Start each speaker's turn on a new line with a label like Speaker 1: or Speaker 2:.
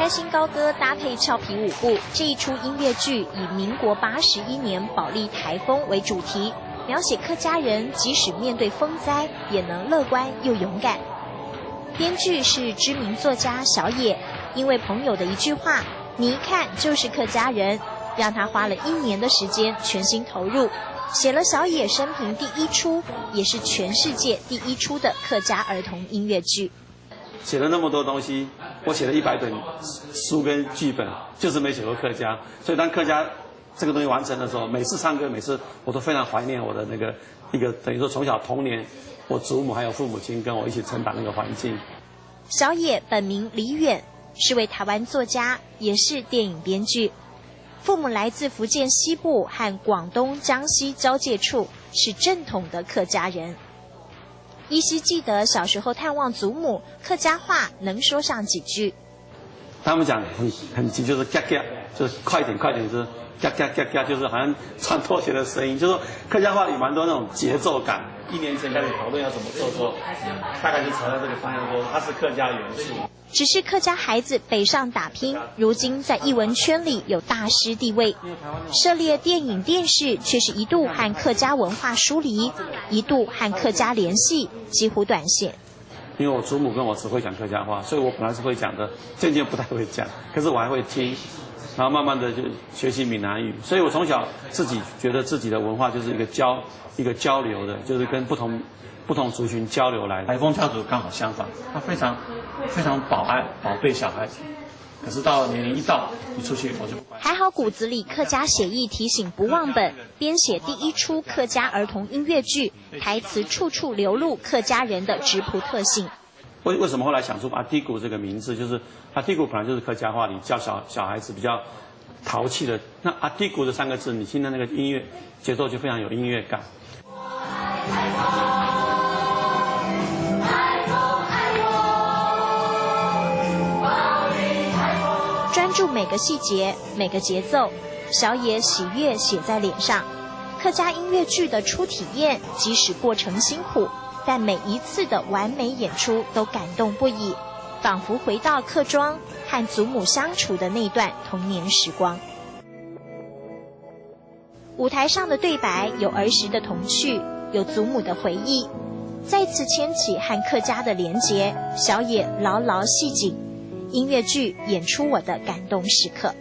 Speaker 1: 开心高歌搭配俏皮舞步，这一出音乐剧以民国81年保利台风为主题，描写客家人即使面对风灾，也能乐观又勇敢。编剧是知名作家小野，因为朋友的一句话“你一看就是客家人”，让他花了1年的时间全心投入，写了小野生平第1出，也是全世界第1出的客家儿童音乐剧。
Speaker 2: 写了那么多东西，我写了100本书跟剧本，就是没写过客家。所以当客家这个东西完成的时候，每次唱歌，每次我都非常怀念我的那个等于说从小童年，我祖母还有父母亲跟我一起成长那个环境。
Speaker 1: 小野本名李远，是位台湾作家，也是电影编剧。父母来自福建西部和广东江西交界处，是正统的客家人。依稀记得小时候探望祖母，客家话能说上几句。
Speaker 2: 他们讲很急，就是嘎嘎，就是快点，就是嘎嘎嘎嘎，就是好像穿拖鞋的声音。就是说客家话里蛮多那种节奏感。1年前开始讨论要怎么做的时候，大概就朝着这个方向说，它是客家元素。
Speaker 1: 只是客家孩子北上打拼，如今在艺文圈里有大师地位，涉猎电影电视却是一度和客家文化疏离，一度和客家联系几乎断线。
Speaker 2: 因为我祖母跟我只会讲客家话，所以我本来是会讲的，渐渐不太会讲，可是我还会听，然后慢慢的就学习闽南语。所以我从小自己觉得自己的文化就是一个交流的，就是跟不同族群交流来的。台风教主刚好相反，他非常宝贝小孩子，可是到年龄一到，你出去我就不管。
Speaker 1: 还好骨子里客家血意提醒不忘本，编写第1出客家儿童音乐剧，台词处处流露客家人的质朴特性。
Speaker 2: 为什么后来想出阿迪古这个名字？就是阿迪古本来就是客家话里教小孩子比较淘气的。那阿迪古这3个字，你听的那个音乐节奏就非常有音乐感。
Speaker 1: 专注每个细节，每个节奏，小野喜悦写在脸上。客家音乐剧的初体验，即使过程辛苦，但每一次的完美演出都感动不已，仿佛回到客庄和祖母相处的那段童年时光。舞台上的对白有儿时的童趣，有祖母的回忆，再次牵起和客家的连结，小野牢牢系紧。音乐剧演出我的感动时刻。